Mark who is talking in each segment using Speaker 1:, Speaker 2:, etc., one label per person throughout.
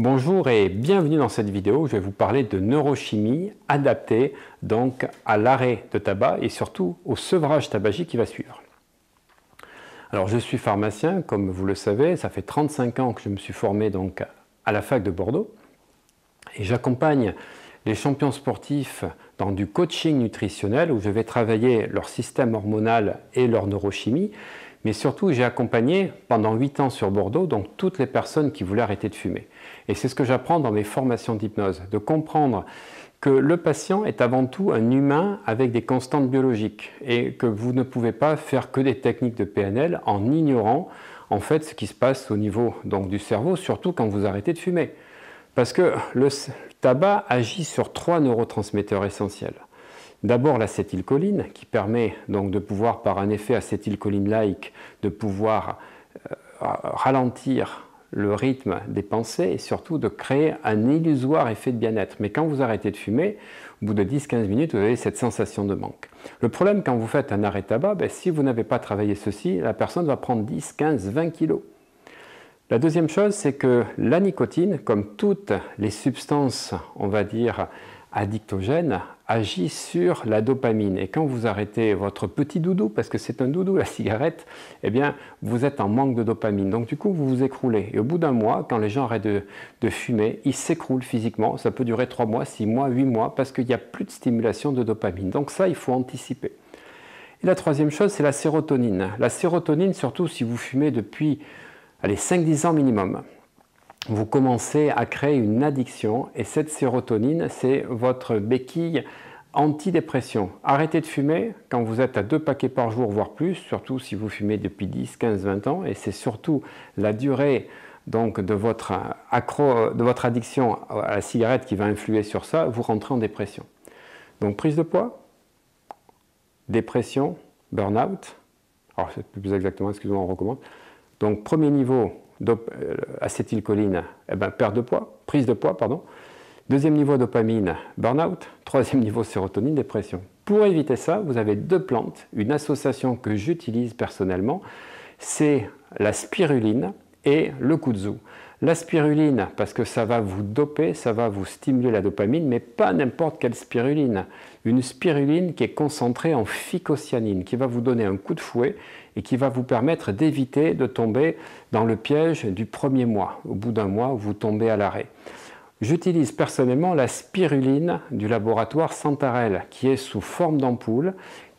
Speaker 1: Bonjour et bienvenue dans cette vidéo où je vais vous parler de neurochimie adaptée donc à l'arrêt de tabac et surtout au sevrage tabagique qui va suivre. Alors je suis pharmacien, comme vous le savez, ça fait 35 ans que je me suis formé donc à la fac de Bordeaux et j'accompagne les champions sportifs dans du coaching nutritionnel où je vais travailler leur système hormonal et leur neurochimie, mais surtout j'ai accompagné pendant 8 ans sur Bordeaux donc toutes les personnes qui voulaient arrêter de fumer. Et c'est ce que j'apprends dans mes formations d'hypnose, de comprendre que le patient est avant tout un humain avec des constantes biologiques et que vous ne pouvez pas faire que des techniques de PNL en ignorant en fait ce qui se passe au niveau donc, du cerveau, surtout quand vous arrêtez de fumer. Parce que le tabac agit sur 3 neurotransmetteurs essentiels. D'abord l'acétylcholine qui permet donc de pouvoir par un effet acétylcholine-like de pouvoir ralentir le rythme des pensées et surtout de créer un illusoire effet de bien-être. Mais quand vous arrêtez de fumer, au bout de 10-15 minutes, vous avez cette sensation de manque. Le problème quand vous faites un arrêt tabac, si vous n'avez pas travaillé ceci, la personne va prendre 10, 15, 20 kilos. La deuxième chose, c'est que la nicotine, comme toutes les substances, on va dire, addictogène agit sur la dopamine. Et quand vous arrêtez votre petit doudou, parce que c'est un doudou la cigarette, eh bien vous êtes en manque de dopamine. Donc du coup vous vous écroulez. Et au bout d'un mois, quand les gens arrêtent de fumer, ils s'écroulent physiquement. Ça peut durer 3 mois, 6 mois, 8 mois, parce qu'il n'y a plus de stimulation de dopamine. Donc ça, il faut anticiper. Et la troisième chose, c'est la sérotonine. La sérotonine, surtout si vous fumez depuis 5-10 ans minimum. Vous commencez à créer une addiction et cette sérotonine, c'est votre béquille antidépression. Arrêtez de fumer quand vous êtes à 2 paquets par jour, voire plus, surtout si vous fumez depuis 10, 15, 20 ans et c'est surtout la durée donc, de votre addiction à la cigarette qui va influer sur ça, vous rentrez en dépression. Donc prise de poids, dépression, burn-out, alors c'est plus exactement, excusez-moi, on recommence. Donc premier niveau, acétylcholine, perte de poids, prise de poids, pardon. Deuxième niveau, dopamine, burn-out. Troisième niveau, sérotonine, dépression. Pour éviter ça, vous avez 2 plantes, une association que j'utilise personnellement, c'est la spiruline et le kudzu. La spiruline, parce que ça va vous doper, ça va vous stimuler la dopamine, mais pas n'importe quelle spiruline. Une spiruline qui est concentrée en phycocyanine, qui va vous donner un coup de fouet et qui va vous permettre d'éviter de tomber dans le piège du premier mois, au bout d'un mois où vous tombez à l'arrêt. J'utilise personnellement la spiruline du laboratoire Santarel, qui est sous forme d'ampoule,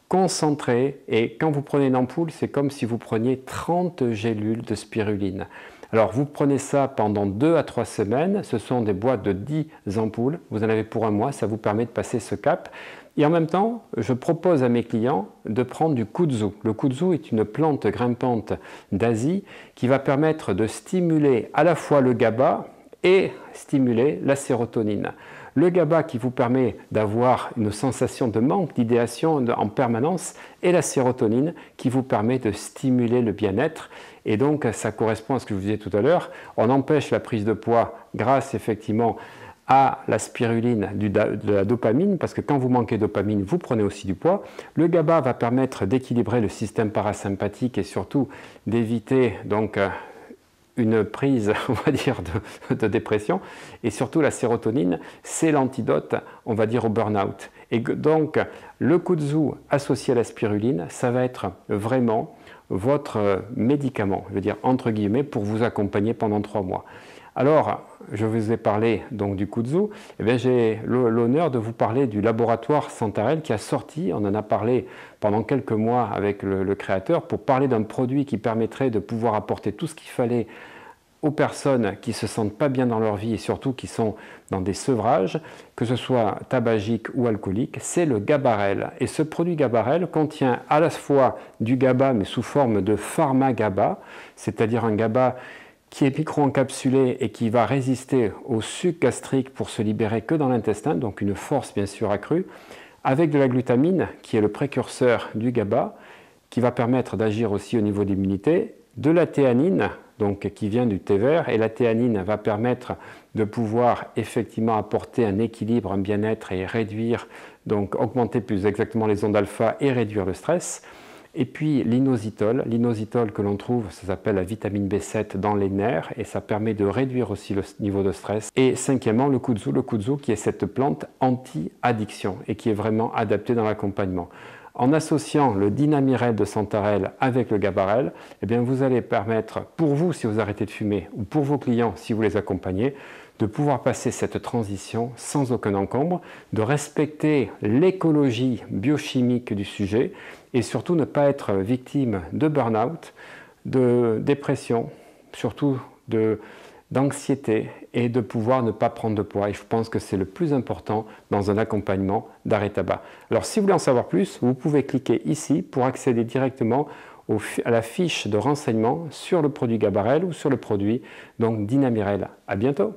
Speaker 1: concentrée, et quand vous prenez une ampoule, c'est comme si vous preniez 30 gélules de spiruline. Alors vous prenez ça pendant 2 à 3 semaines, ce sont des boîtes de 10 ampoules, vous en avez pour un mois, ça vous permet de passer ce cap. Et en même temps, je propose à mes clients de prendre du kudzu. Le kudzu est une plante grimpante d'Asie qui va permettre de stimuler à la fois le GABA et stimuler la sérotonine. Le GABA qui vous permet d'avoir une sensation de manque, d'idéation en permanence, et la sérotonine qui vous permet de stimuler le bien-être. Et donc ça correspond à ce que je vous disais tout à l'heure, on empêche la prise de poids grâce effectivement à la spiruline de la dopamine, parce que quand vous manquez de dopamine, vous prenez aussi du poids. Le GABA va permettre d'équilibrer le système parasympathique et surtout d'éviter donc une prise, on va dire, de dépression. Et surtout, la sérotonine, c'est l'antidote, on va dire, au burn-out. Et donc, le kudzu associé à la spiruline, ça va être vraiment votre médicament, je veux dire, entre guillemets, pour vous accompagner pendant 3 mois. Alors, je vous ai parlé donc du kudzu, j'ai l'honneur de vous parler du laboratoire Santarel qui a sorti, on en a parlé pendant quelques mois avec le créateur, pour parler d'un produit qui permettrait de pouvoir apporter tout ce qu'il fallait aux personnes qui ne se sentent pas bien dans leur vie et surtout qui sont dans des sevrages, que ce soit tabagique ou alcoolique, c'est le Gabarel. Et ce produit Gabarel contient à la fois du GABA mais sous forme de pharma-GABA, c'est-à-dire un GABA qui est micro-encapsulé et qui va résister au suc gastrique pour se libérer que dans l'intestin, donc une force bien sûr accrue, avec de la glutamine qui est le précurseur du GABA, qui va permettre d'agir aussi au niveau de l'immunité, de la théanine, donc qui vient du thé vert, et la théanine va permettre de pouvoir effectivement apporter un équilibre, un bien-être et réduire, donc augmenter plus exactement les ondes alpha et réduire le stress. Et puis l'inositol, l'inositol que l'on trouve, ça s'appelle la vitamine B7 dans les nerfs et ça permet de réduire aussi le niveau de stress. Et cinquièmement, le kudzu qui est cette plante anti-addiction et qui est vraiment adaptée dans l'accompagnement. En associant le Dinamirel de Santarel avec le Gabarel, eh bien vous allez permettre, pour vous si vous arrêtez de fumer, ou pour vos clients si vous les accompagnez, de pouvoir passer cette transition sans aucun encombre, de respecter l'écologie biochimique du sujet et surtout ne pas être victime de burn-out, de dépression, surtout d'anxiété et de pouvoir ne pas prendre de poids. Et je pense que c'est le plus important dans un accompagnement d'arrêt tabac. Alors si vous voulez en savoir plus, vous pouvez cliquer ici pour accéder directement à la fiche de renseignement sur le produit Gabarel ou sur le produit donc Dinamirel. À bientôt.